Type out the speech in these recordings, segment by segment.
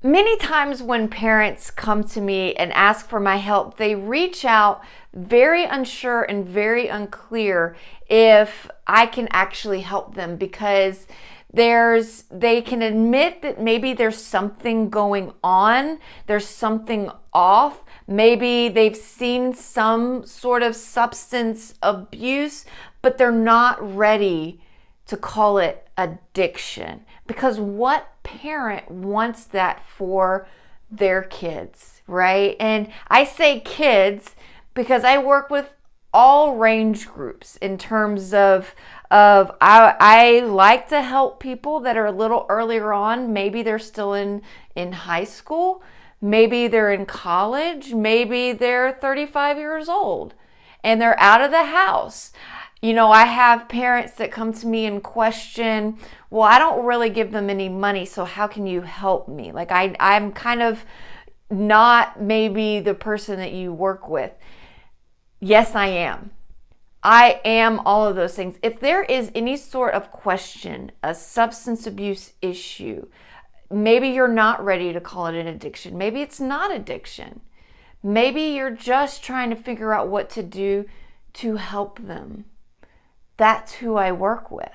Many times when parents come to me and ask for my help, they reach out very unsure and very unclear if I can actually help them, because they can admit that maybe there's something going on, there's something off. Maybe they've seen some sort of substance abuse, but they're not ready to call it addiction. Because what parent wants that for their kids, right? And I say kids because I work with all range groups in terms of I like to help people that are a little earlier on. Maybe they're still in high school, maybe they're in college, maybe they're 35 years old and they're out of the house. You know, I have parents that come to me and question, well, I don't really give them any money, so how can you help me? Like I'm kind of not maybe the person that you work with. Yes, I am. I am all of those things. If there is any sort of question, a substance abuse issue, maybe you're not ready to call it an addiction. Maybe it's not addiction. Maybe you're just trying to figure out what to do to help them. That's who I work with.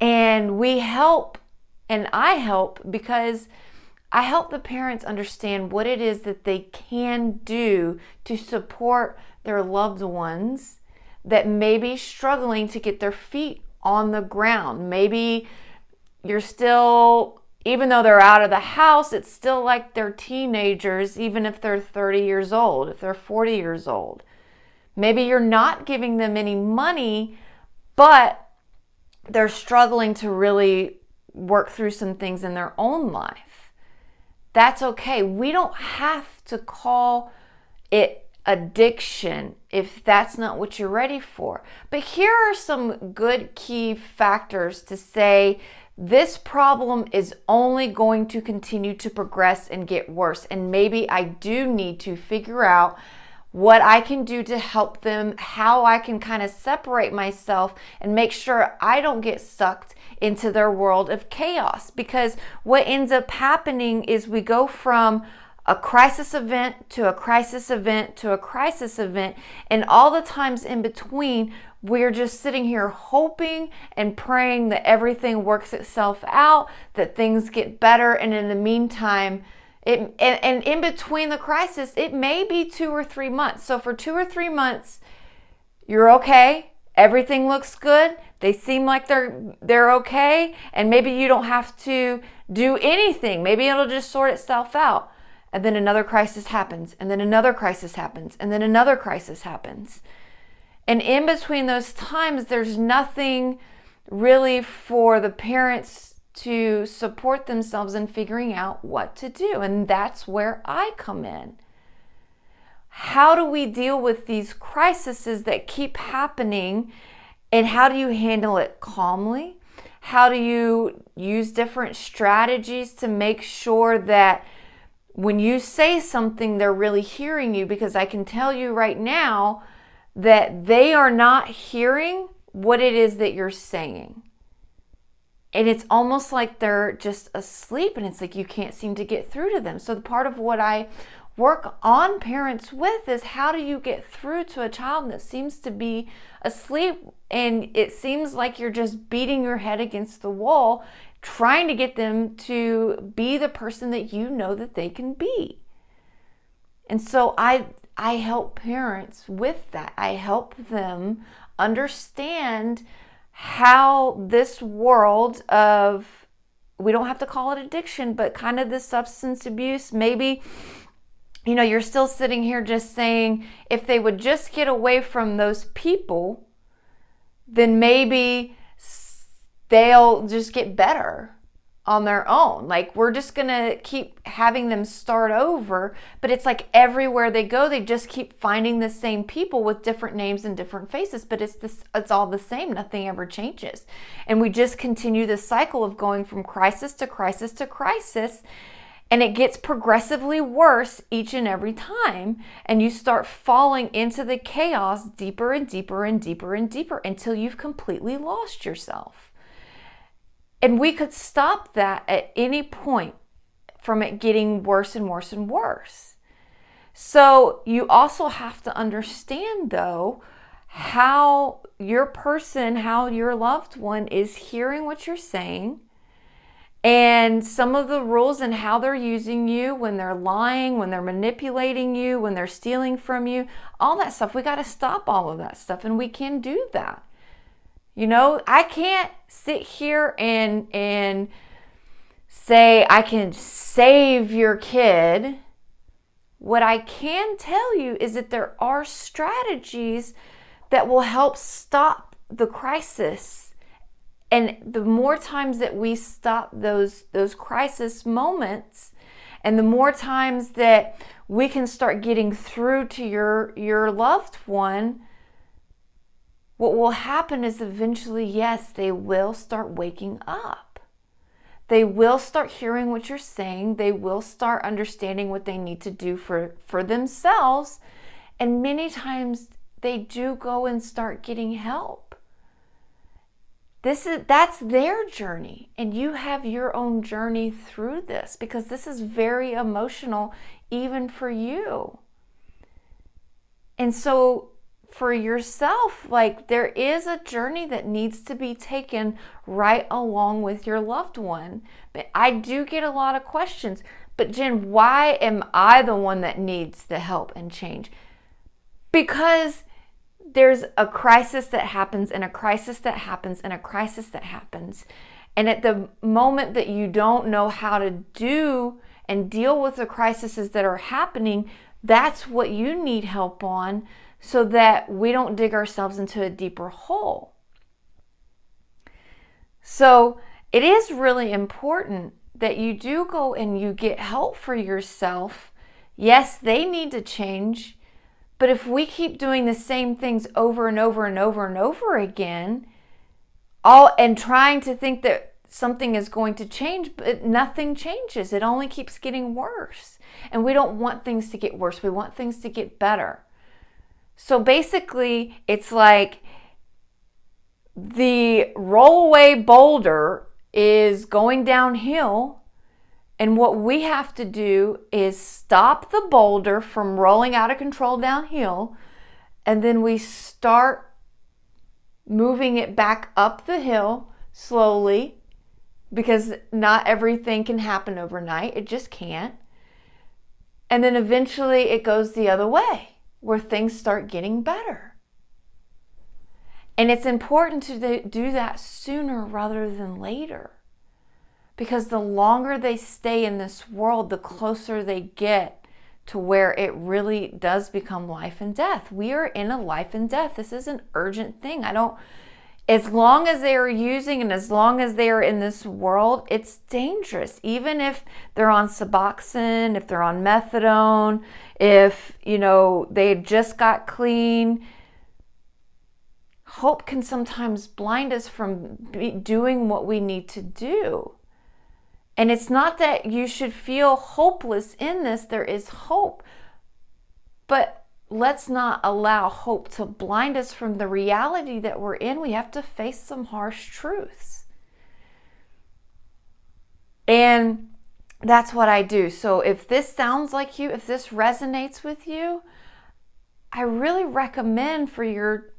And we help, and I help because I help the parents understand what it is that they can do to support their loved ones that may be struggling to get their feet on the ground. Maybe you're still, even though they're out of the house, it's still like they're teenagers, even if they're 30 years old, if they're 40 years old. Maybe you're not giving them any money, but they're struggling to really work through some things in their own life. That's okay. We don't have to call it addiction if that's not what you're ready for. But here are some good key factors to say this problem is only going to continue to progress and get worse. And maybe I do need to figure out what I can do to help them, how I can kind of separate myself and make sure I don't get sucked into their world of chaos. Because what ends up happening is we go from a crisis event to a crisis event to a crisis event, and all the times in between, we're just sitting here hoping and praying that everything works itself out, that things get better, and in the meantime, and in between the crisis, it may be 2 or 3 months. So for 2 or 3 months, you're okay. Everything looks good. They seem like they're okay. And maybe you don't have to do anything. Maybe it'll just sort itself out. And then another crisis happens. And then another crisis happens. And then another crisis happens. And in between those times, there's nothing really for the parents to support themselves in figuring out what to do. And that's where I come in. How do we deal with these crises that keep happening, and how do you handle it calmly? How do you use different strategies to make sure that when you say something, they're really hearing you? Because I can tell you right now that they are not hearing what it is that you're saying. And it's almost like they're just asleep, and it's like you can't seem to get through to them. So the part of what I work on parents with is, how do you get through to a child that seems to be asleep, and it seems like you're just beating your head against the wall, trying to get them to be the person that you know that they can be. And so I help parents with that. I help them understand how this world of, we don't have to call it addiction, but kind of this substance abuse, maybe, you know, you're still sitting here just saying, if they would just get away from those people, then maybe they'll just get better on their own. Like, we're just gonna keep having them start over, but it's like everywhere they go, they just keep finding the same people with different names and different faces, but it's all the same. Nothing ever changes. And we just continue the cycle of going from crisis to crisis to crisis, and it gets progressively worse each and every time, and you start falling into the chaos deeper and deeper and deeper and deeper until you've completely lost yourself. And we could stop that at any point from it getting worse and worse and worse. So you also have to understand, though, how your loved one is hearing what you're saying, and some of the rules and how they're using you when they're lying, when they're manipulating you, when they're stealing from you, all that stuff. We got to stop all of that stuff, and we can do that. I can't sit here and say I can save your kid. What I can tell you is that there are strategies that will help stop the crisis. And the more times that we stop those crisis moments, and the more times that we can start getting through to your loved one, what will happen is eventually, yes, they will start waking up. They will start hearing what you're saying. They will start understanding what they need to do for themselves. And many times they do go and start getting help. That's their journey. And you have your own journey through this, because this is very emotional even for you. And so for yourself, there is a journey that needs to be taken right along with your loved one. But I do get a lot of questions. But Jen, why am I the one that needs the help and change? Because there's a crisis that happens, and a crisis that happens, and a crisis that happens. And at the moment that you don't know how to do and deal with the crises that are happening, that's what you need help on, so that we don't dig ourselves into a deeper hole. So it is really important that you do go and you get help for yourself. Yes, they need to change, but if we keep doing the same things over and over and over and over again, and trying to think that something is going to change, but nothing changes. It only keeps getting worse. And we don't want things to get worse. We want things to get better. So basically, it's like the rollaway boulder is going downhill, and what we have to do is stop the boulder from rolling out of control downhill, and then we start moving it back up the hill slowly, because not everything can happen overnight. It just can't. And then eventually it goes the other way, where things start getting better. And it's important to do that sooner rather than later, because the longer they stay in this world, the closer they get to where it really does become life and death. We are in a life and death. This is an urgent thing. As long as they are using and as long as they are in this world, it's dangerous. Even if they're on Suboxone, if they're on methadone, if, they just got clean, hope can sometimes blind us from doing what we need to do. And it's not that you should feel hopeless in this. There is hope. But let's not allow hope to blind us from the reality that we're in. We have to face some harsh truths. And that's what I do. So if this sounds like you, if this resonates with you, I really recommend for your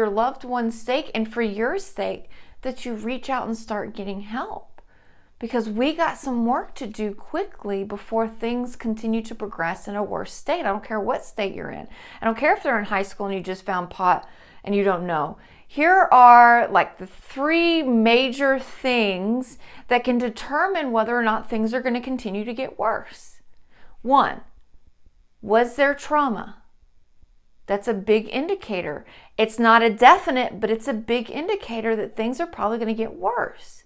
loved one's sake and for your sake that you reach out and start getting help. Because we got some work to do quickly before things continue to progress in a worse state. I don't care what state you're in. I don't care if they're in high school and you just found pot and you don't know. Here are the 3 major things that can determine whether or not things are going to continue to get worse. 1, was there trauma? That's a big indicator. It's not a definite, but it's a big indicator that things are probably going to get worse.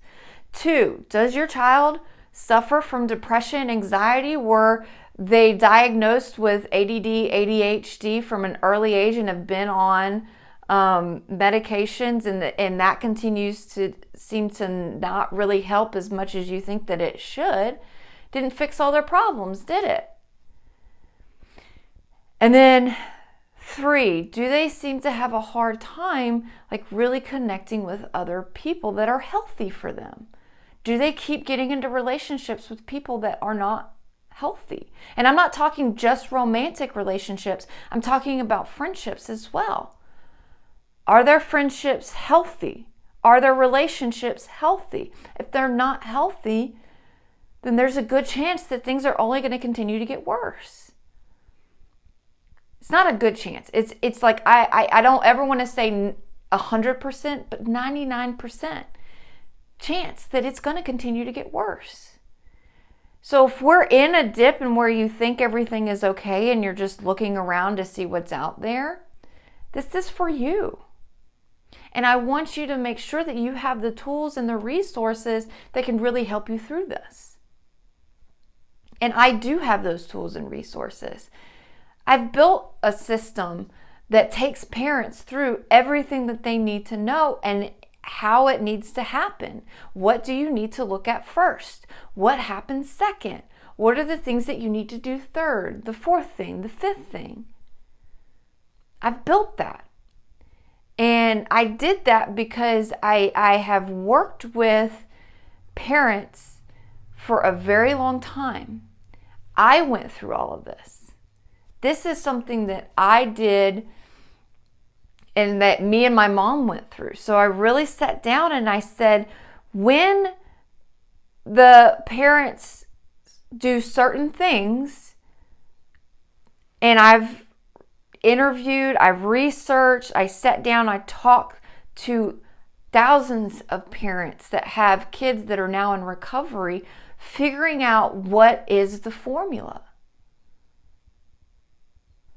2, does your child suffer from depression, anxiety? Were they diagnosed with ADD, ADHD from an early age and have been on medications, and that continues to seem to not really help as much as you think that it should? Didn't fix all their problems, did it? And then 3, do they seem to have a hard time really connecting with other people that are healthy for them? Do they keep getting into relationships with people that are not healthy? And I'm not talking just romantic relationships. I'm talking about friendships as well. Are their friendships healthy? Are their relationships healthy? If they're not healthy, then there's a good chance that things are only going to continue to get worse. It's not a good chance. It's like I don't ever want to say 100%, but 99% chance that it's going to continue to get worse. So if we're in a dip and where you think everything is okay and you're just looking around to see what's out there, this is for you. And I want you to make sure that you have the tools and the resources that can really help you through this. And I do have those tools and resources. I've built a system that takes parents through everything that they need to know and how it needs to happen. What do you need to look at first? What happens second? What are the things that you need to do third, the fourth thing, the fifth thing? I've built that. And I did that because I have worked with parents for a very long time. I went through all of this. This is something that I did and that me and my mom went through. So I really sat down and I said, when the parents do certain things, and I've interviewed, I've researched, I sat down, I talked to thousands of parents that have kids that are now in recovery, figuring out what is the formula.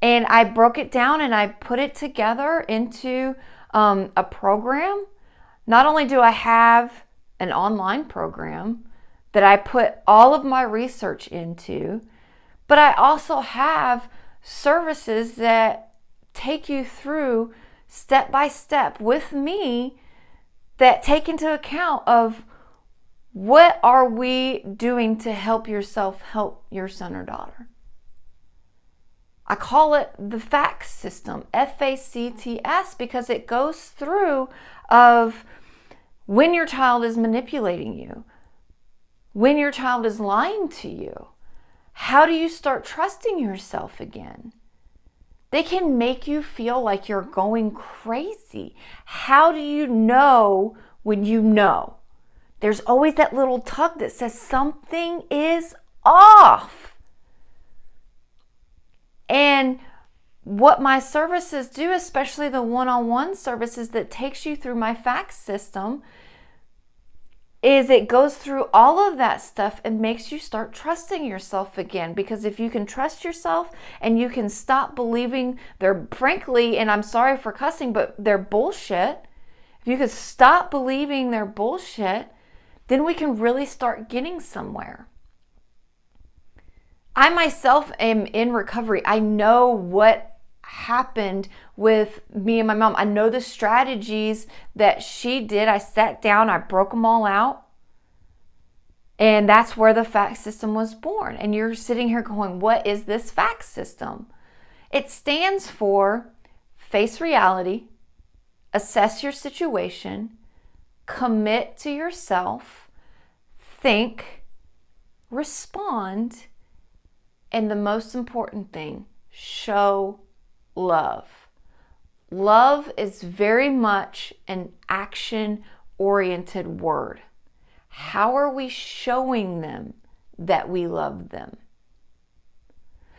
And I broke it down and I put it together into a program. Not only do I have an online program that I put all of my research into, but I also have services that take you through step by step with me that take into account of what are we doing to help yourself help your son or daughter. I call it the Fax System, FACTS, because it goes through of when your child is manipulating you, when your child is lying to you. How do you start trusting yourself again? They can make you feel like you're going crazy. How do you know when you know? There's always that little tug that says something is off. And what my services do, especially the one-on-one services that takes you through my Fax System, is it goes through all of that stuff and makes you start trusting yourself again. Because if you can trust yourself and you can stop believing they're, frankly, and I'm sorry for cussing, but they're bullshit. If you could stop believing they're bullshit, then we can really start getting somewhere. I myself am in recovery. I know what happened with me and my mom. I know the strategies that she did. I sat down, I broke them all out. And that's where the Fax System was born. And you're sitting here going, what is this Fax System? It stands for face reality, assess your situation, commit to yourself, think, respond, and the most important thing, show love. Love is very much an action-oriented word. How are we showing them that we love them?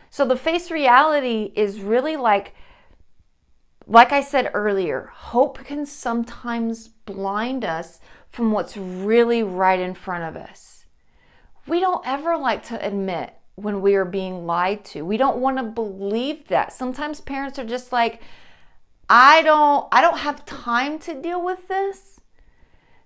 So the face reality is really like I said earlier, hope can sometimes blind us from what's really right in front of us. We don't ever like to admit when we are being lied to. We don't want to believe that. Sometimes parents are just like, I don't have time to deal with this.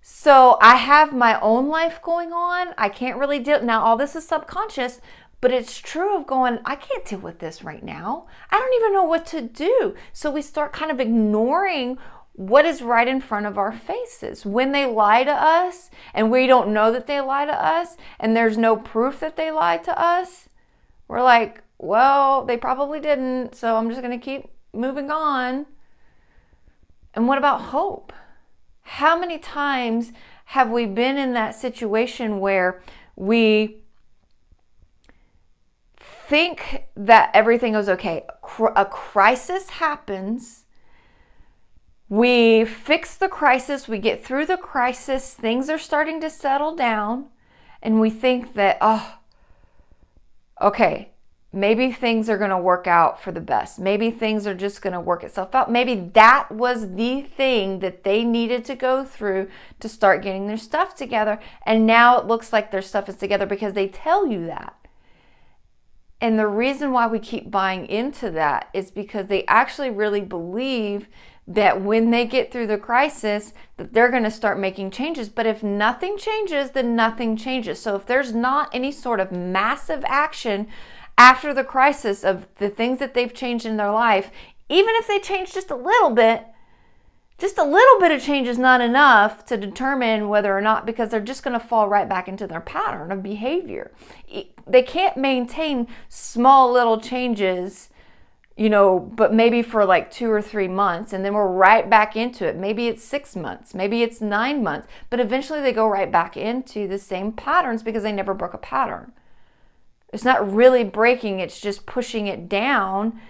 So I have my own life going on. I can't really deal. Now, all this is subconscious, but it's true of going, I can't deal with this right now. I don't even know what to do. So we start kind of ignoring what is right in front of our faces. When they lie to us and we don't know that they lie to us and there's no proof that they lied to us, we're like, well, they probably didn't, so I'm just going to keep moving on. And what about hope? How many times have we been in that situation where we think that everything is okay? A crisis happens. We fix the crisis. We get through the crisis. Things are starting to settle down. And we think that, oh, okay, maybe things are going to work out for the best. Maybe things are just going to work itself out. Maybe that was the thing that they needed to go through to start getting their stuff together. And now it looks like their stuff is together because they tell you that. And the reason why we keep buying into that is because they actually really believe that when they get through the crisis, that they're going to start making changes. But if nothing changes, then nothing changes. So if there's not any sort of massive action after the crisis of the things that they've changed in their life, even if they change just a little bit of change is not enough to determine whether or not, because they're just going to fall right back into their pattern of behavior. They can't maintain small little changes, but maybe for like 2 or 3 months, and then we're right back into it. Maybe it's 6 months, maybe it's 9 months, but eventually they go right back into the same patterns because they never broke a pattern. It's not really breaking, it's just pushing it down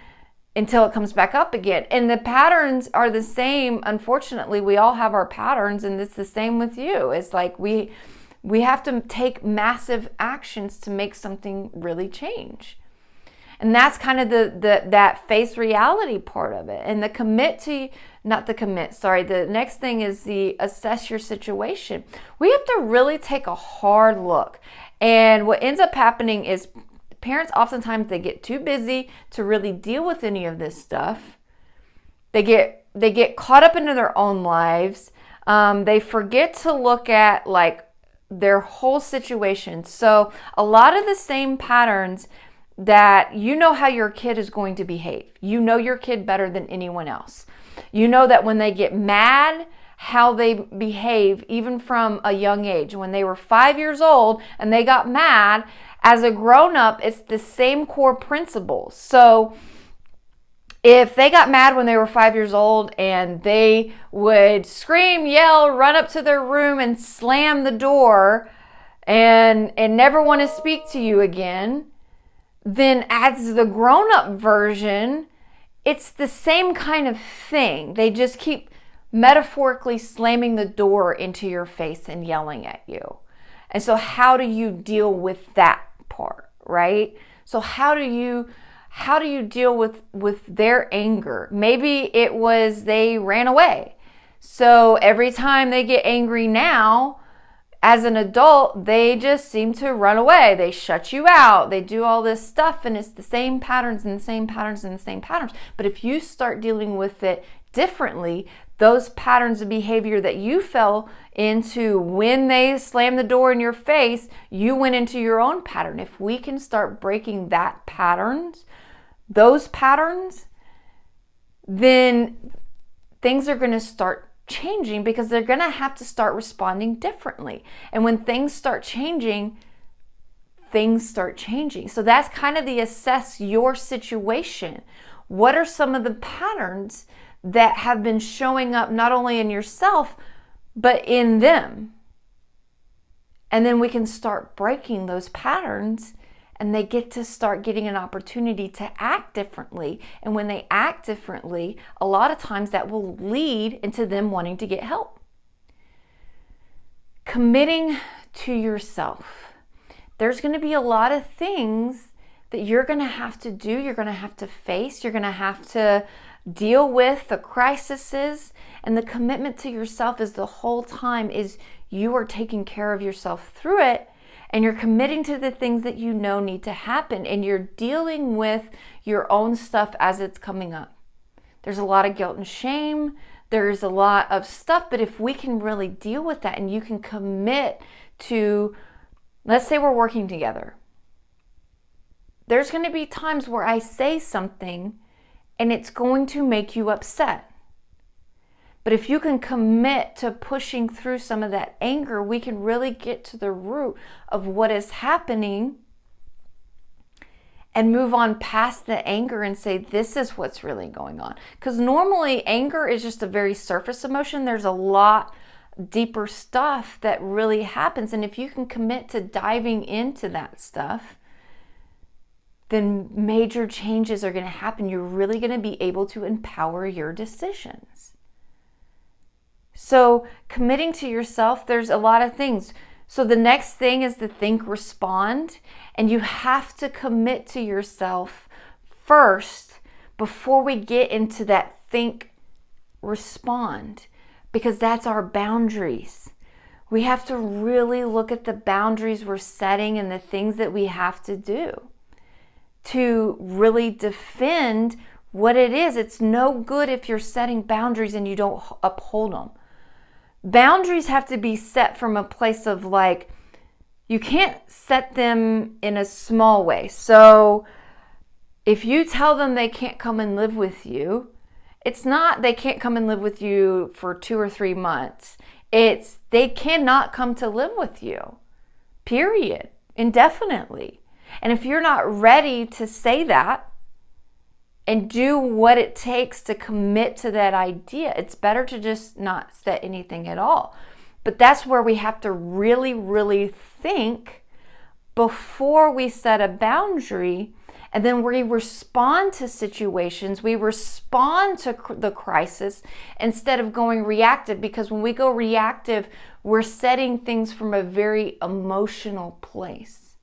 until it comes back up again. And the patterns are the same. Unfortunately, we all have our patterns, and it's the same with you. It's like we have to take massive actions to make something really change. And that's kind of that face reality part of it. And the next thing is the assess your situation. We have to really take a hard look. And what ends up happening is parents oftentimes, they get too busy to really deal with any of this stuff. They get caught up into their own lives. They forget to look at like their whole situation. So a lot of the same patterns that how your kid is going to behave. You know your kid better than anyone else. You know that when they get mad, how they behave even from a young age. When they were 5 years old and they got mad, as a grown-up, it's the same core principles. So if they got mad when they were 5 years old and they would scream, yell, run up to their room and slam the door and never want to speak to you again, then as the grown-up version, it's the same kind of thing. They just keep metaphorically slamming the door into your face and yelling at you. And so how do you deal with that part, right? So how do you deal with their anger? Maybe it was they ran away. So every time they get angry now, as an adult, they just seem to run away. They shut you out. They do all this stuff, and it's the same patterns and the same patterns and the same patterns. But if you start dealing with it differently, those patterns of behavior that you fell into when they slammed the door in your face, you went into your own pattern. If we can start breaking those patterns, then things are going to start changing because they're going to have to start responding differently. And when things start changing. So that's kind of the assess your situation. What are some of the patterns that have been showing up not only in yourself, but in them? And then we can start breaking those patterns, and they get to start getting an opportunity to act differently. And when they act differently, a lot of times that will lead into them wanting to get help. Committing to yourself. There's going to be a lot of things that you're going to have to do, you're going to have to face, you're going to have to deal with the crises. And the commitment to yourself is the whole time is you are taking care of yourself through it, and you're committing to the things that you know need to happen, and you're dealing with your own stuff as it's coming up. There's a lot of guilt and shame. There's a lot of stuff, but if we can really deal with that and you can commit to, let's say we're working together. There's going to be times where I say something and it's going to make you upset. But if you can commit to pushing through some of that anger, we can really get to the root of what is happening and move on past the anger and say, this is what's really going on. Because normally anger is just a very surface emotion. There's a lot deeper stuff that really happens. And if you can commit to diving into that stuff, then major changes are going to happen. You're really going to be able to empower your decisions. So committing to yourself, there's a lot of things. So the next thing is to think, respond, and you have to commit to yourself first before we get into that think, respond, because that's our boundaries. We have to really look at the boundaries we're setting and the things that we have to do to really defend what it is. It's no good if you're setting boundaries and you don't uphold them. Boundaries have to be set from a place of like, you can't set them in a small way. So if you tell them they can't come and live with you, it's not they can't come and live with you for 2 or 3 months. It's they cannot come to live with you, period, indefinitely. And if you're not ready to say that and do what it takes to commit to that idea, it's better to just not set anything at all. But that's where we have to really, really think before we set a boundary. And then we respond to situations, we respond to the crisis instead of going reactive. Because when we go reactive, we're setting things from a very emotional place.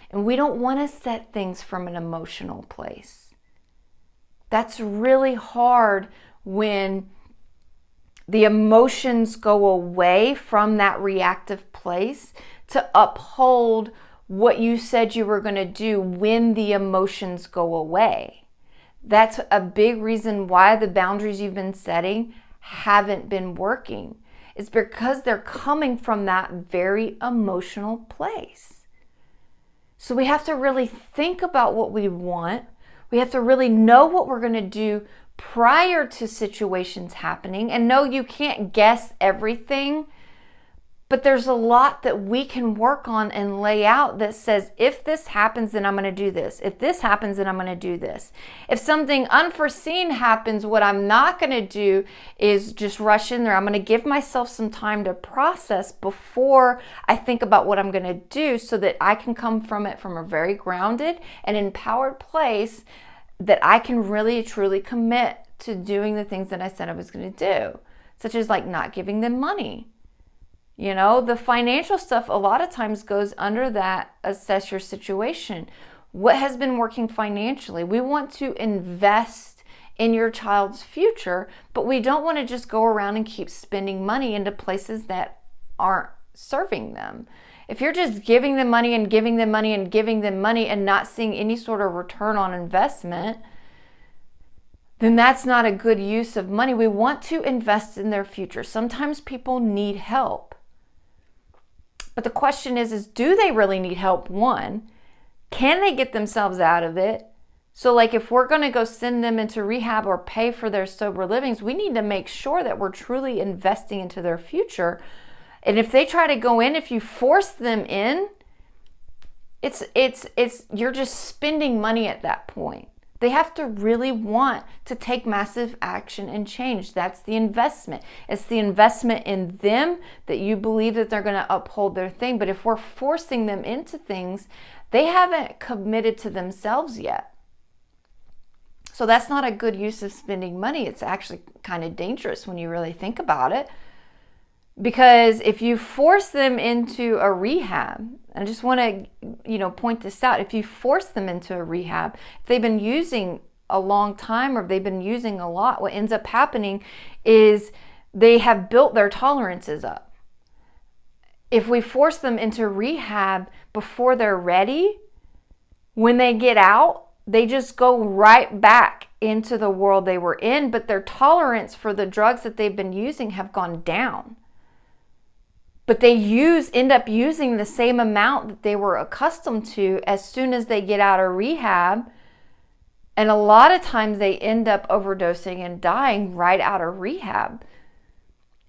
And we don't want to set things from an emotional place. That's really hard when the emotions go away from that reactive place to uphold what you said you were going to do when the emotions go away. That's a big reason why the boundaries you've been setting haven't been working. It's because they're coming from that very emotional place. So we have to really think about what we want. We have to really know what we're going to do prior to situations happening. And no, you can't guess everything, but there's a lot that we can work on and lay out that says, if this happens, then I'm going to do this. If this happens, then I'm going to do this. If something unforeseen happens, what I'm not going to do is just rush in there. I'm going to give myself some time to process before I think about what I'm going to do, so that I can come from it from a very grounded and empowered place that I can really truly commit to doing the things that I said I was going to do, such as like not giving them money. You know, the financial stuff a lot of times goes under that assess your situation. What has been working financially? We want to invest in your child's future, but we don't want to just go around and keep spending money into places that aren't serving them. If you're just giving them money and giving them money and giving them money and not seeing any sort of return on investment, then that's not a good use of money. We want to invest in their future. Sometimes people need help. But the question is do they really need help? One, can they get themselves out of it? So like if we're going to go send them into rehab or pay for their sober livings, we need to make sure that we're truly investing into their future. And if they try to go in, if you force them in, it's you're just spending money at that point. They have to really want to take massive action and change. That's the investment. It's the investment in them that you believe that they're going to uphold their thing. But if we're forcing them into things, they haven't committed to themselves yet. So that's not a good use of spending money. It's actually kind of dangerous when you really think about it. Because if you force them into a rehab, I just want to, point this out. If you force them into a rehab, if they've been using a long time or if they've been using a lot, what ends up happening is they have built their tolerances up. If we force them into rehab before they're ready, when they get out, they just go right back into the world they were in, but their tolerance for the drugs that they've been using have gone down. But they end up using the same amount that they were accustomed to as soon as they get out of rehab. And a lot of times they end up overdosing and dying right out of rehab.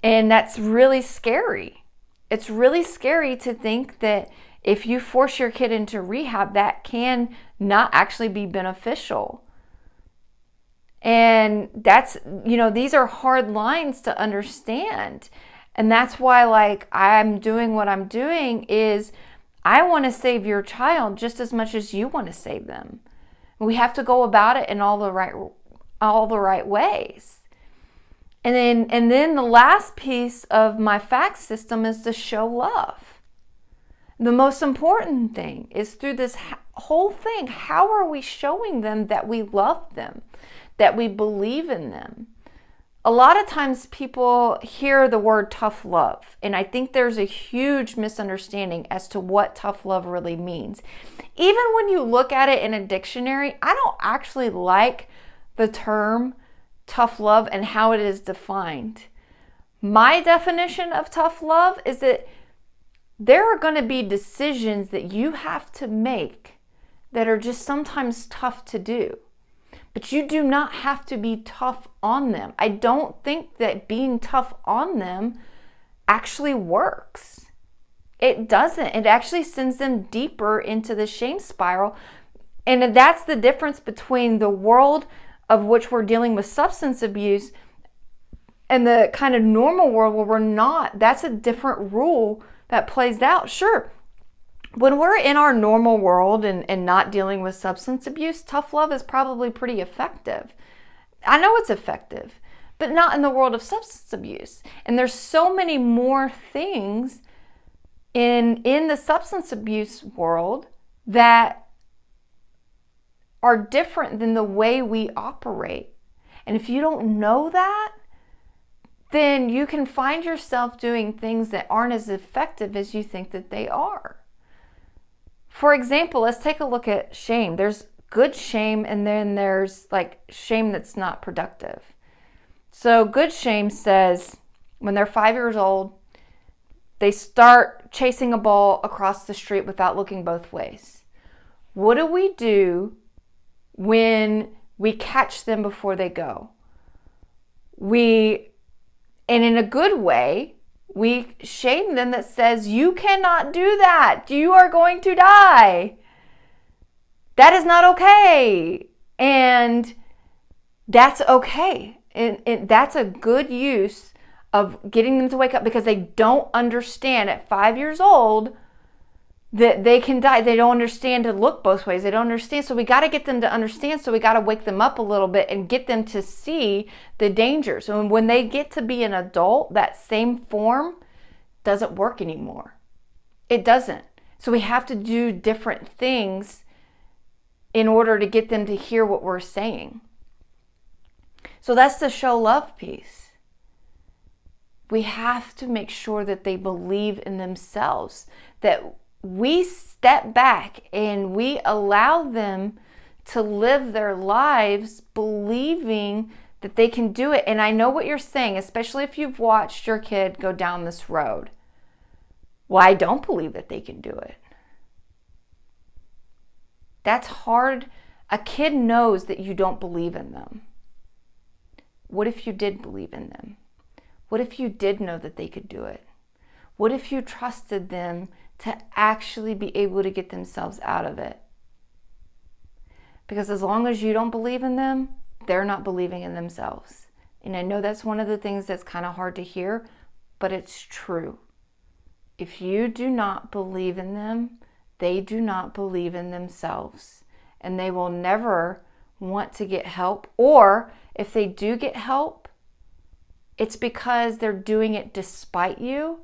And that's really scary. It's really scary to think that if you force your kid into rehab, that can not actually be beneficial. And that's, these are hard lines to understand. And that's why, like, I'm doing what I'm doing is I want to save your child just as much as you want to save them. We have to go about it in all the right ways. And then the last piece of my fax system is to show love. The most important thing is through this whole thing, how are we showing them that we love them, that we believe in them? A lot of times people hear the word tough love, and I think there's a huge misunderstanding as to what tough love really means. Even when you look at it in a dictionary, I don't actually like the term tough love and how it is defined. My definition of tough love is that there are going to be decisions that you have to make that are just sometimes tough to do. But you do not have to be tough on them. I don't think that being tough on them actually works. It doesn't. It actually sends them deeper into the shame spiral. And that's the difference between the world of which we're dealing with substance abuse and the kind of normal world where we're not. That's a different rule that plays out. Sure, when we're in our normal world and not dealing with substance abuse, tough love is probably pretty effective. I know it's effective, but not in the world of substance abuse. And there's so many more things in the substance abuse world that are different than the way we operate. And if you don't know that, then you can find yourself doing things that aren't as effective as you think that they are. For example, let's take a look at shame. There's good shame, and then there's like shame that's not productive. So good shame says when they're 5 years old, they start chasing a ball across the street without looking both ways. What do we do when we catch them before they go? And in a good way, we shame them that says, you cannot do that. You are going to die. That is not okay. And that's okay. And that's a good use of getting them to wake up, because they don't understand at 5 years old that they can die. They don't understand to look both ways. They don't understand. So we got to get them to understand. So we got to wake them up a little bit and get them to see the dangers. So when they get to be an adult, that same form doesn't work anymore. It doesn't. So we have to do different things in order to get them to hear what we're saying. So that's the show love piece. We have to make sure that they believe in themselves, that we step back and we allow them to live their lives believing that they can do it. And I know what you're saying, especially if you've watched your kid go down this road. Well, I don't believe that they can do it. That's hard. A kid knows that you don't believe in them. What if you did believe in them? What if you did know that they could do it? What if you trusted them to actually be able to get themselves out of it? Because as long as you don't believe in them, they're not believing in themselves. And I know that's one of the things that's kind of hard to hear, but it's true. If you do not believe in them, they do not believe in themselves. And they will never want to get help. Or if they do get help, it's because they're doing it despite you,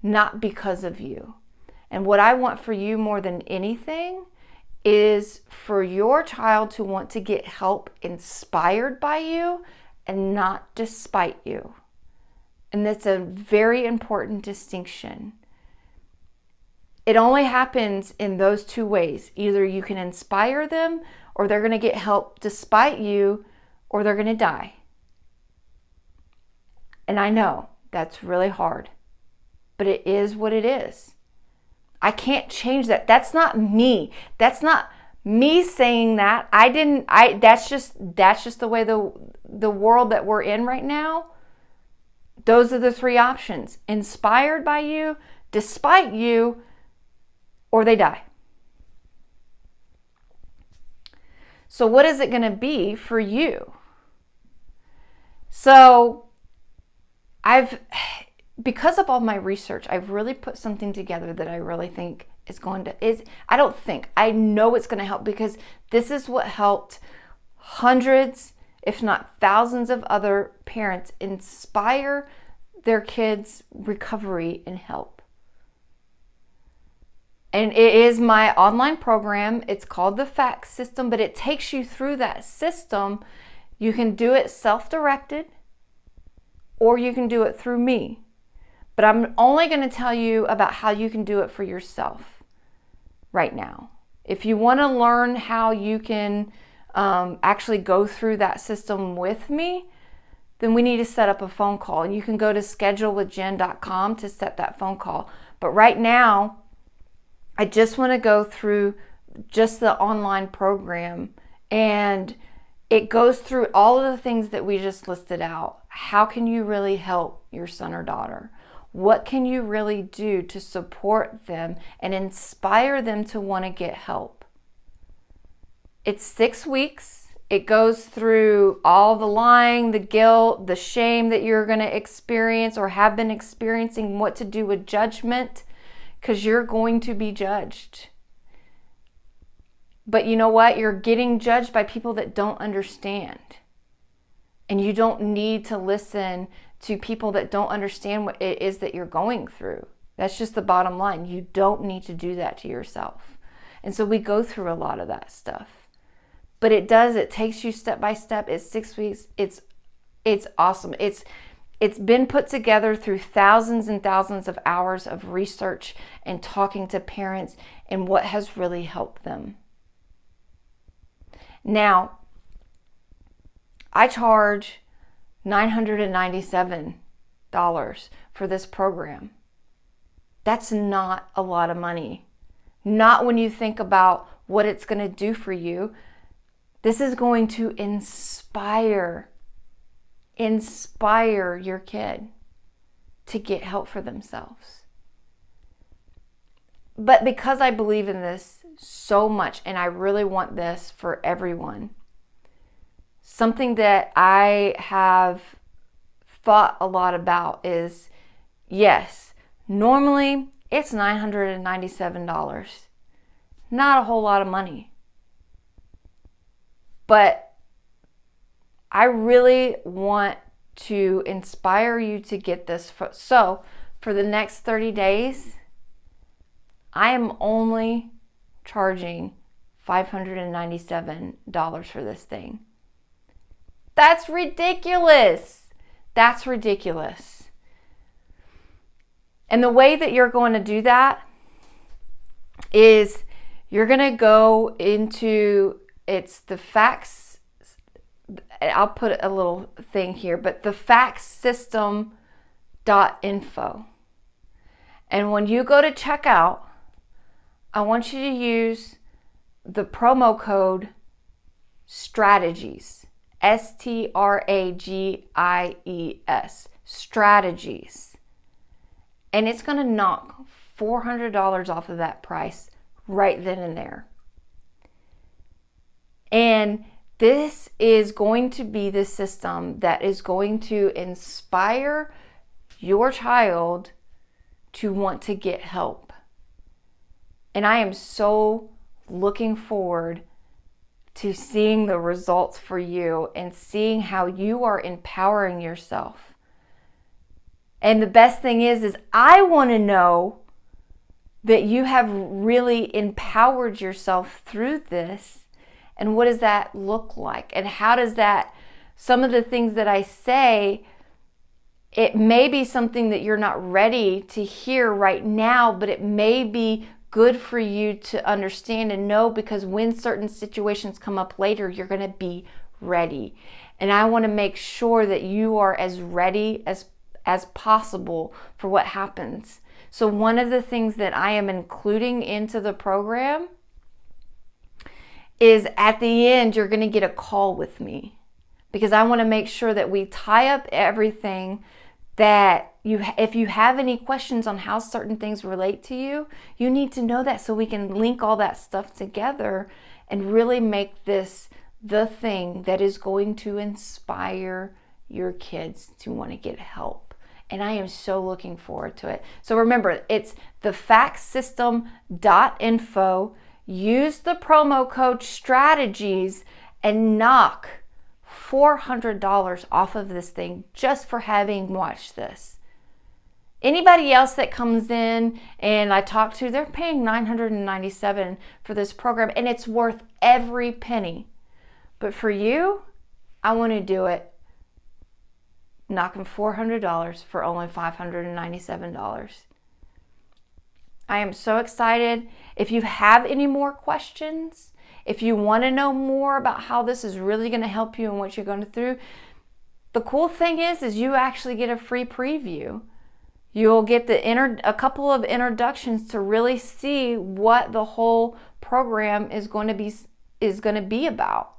not because of you. And what I want for you more than anything is for your child to want to get help inspired by you and not despite you. And that's a very important distinction. It only happens in those two ways. Either you can inspire them, or they're going to get help despite you, or they're going to die. And I know that's really hard, but it is what it is. I can't change that. That's not me. That's not me saying that. That's just the way the world that we're in right now. Those are the three options: inspired by you, despite you, or they die. So what is it going to be for you? So because of all my research, I've really put something together that I really think I know it's going to help, because this is what helped hundreds, if not thousands of other parents inspire their kids' recovery and help. And it is my online program. It's called the Fax System, but it takes you through that system. You can do it self-directed, or you can do it through me. But I'm only going to tell you about how you can do it for yourself right now. If you want to learn how you can actually go through that system with me, then we need to set up a phone call. And you can go to schedulewithjen.com to set that phone call. But right now, I just want to go through just the online program, and it goes through all of the things that we just listed out. How can you really help your son or daughter? What can you really do to support them and inspire them to want to get help? It's 6 weeks. It goes through all the lying, the guilt, the shame that you're going to experience or have been experiencing, what to do with judgment, because you're going to be judged. But you know what? You're getting judged by people that don't understand. And you don't need to listen to people that don't understand what it is that you're going through. That's just the bottom line. You don't need to do that to yourself. And so we go through a lot of that stuff. But it takes you step by step. It's 6 weeks. It's awesome. It's been put together through thousands and thousands of hours of research and talking to parents, and what has really helped them. Now, I charge $997 for this program. That's not a lot of money. Not when you think about what it's going to do for you. This is going to inspire your kid to get help for themselves. But because I believe in this so much, and I really want this for everyone, something that I have thought a lot about is, yes, normally it's $997. Not a whole lot of money. But I really want to inspire you to get this. So for the next 30 days, I am only charging $597 for this thing. That's ridiculous. That's ridiculous. And the way that you're going to do that is you're going to go into, it's the fax, I'll put a little thing here, but the faxsystem.info. And when you go to checkout, I want you to use the promo code STRATEGIES. STRAGIES. Strategies. And it's going to knock $400 off of that price right then and there. And this is going to be the system that is going to inspire your child to want to get help. And I am so looking forward to seeing the results for you and seeing how you are empowering yourself. And the best thing is I want to know that you have really empowered yourself through this. And what does that look like? And how does that, some of the things that I say, it may be something that you're not ready to hear right now, but it may be good for you to understand and know, because when certain situations come up later, you're going to be ready. And I want to make sure that you are as ready as possible for what happens. So one of the things that I am including into the program is at the end, you're going to get a call with me, because I want to make sure that we tie up everything that if you have any questions on how certain things relate to you, you need to know that so we can link all that stuff together and really make this the thing that is going to inspire your kids to want to get help and I am so looking forward to it. So remember, it's the faxsystem.info. Use the promo code strategies and knock $400 off of this thing just for having watched this. Anybody else that comes in and I talk to, they're paying $997 for this program, and it's worth every penny. But for you, I want to do it knocking $400 for only $597. I am so excited. If you have any more questions, if you want to know more about how this is really going to help you and what you're going through, the cool thing is you actually get a free preview. You'll get a couple of introductions to really see what the whole program is going to be about.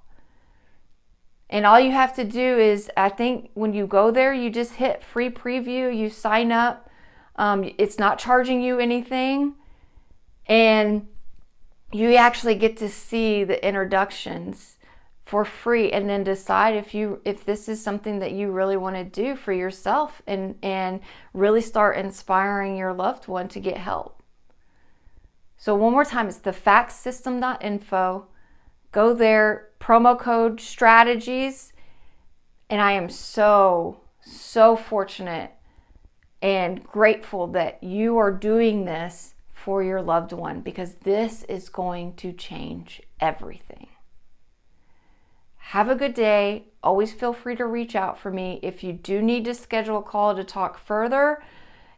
And all you have to do is, I think when you go there, you just hit free preview, you sign up. It's not charging you anything. And you actually get to see the introductions for free, and then decide if this is something that you really want to do for yourself and really start inspiring your loved one to get help. So one more time, it's the faxsystem.info. Go there, promo code strategies, and I am so fortunate and grateful that you are doing this for your loved one, because this is going to change everything. Have a good day. Always feel free to reach out for me if you do need to schedule a call to talk further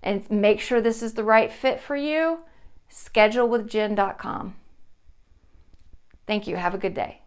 and make sure this is the right fit for you. Schedulewithjen.com. Thank you. Have a good day.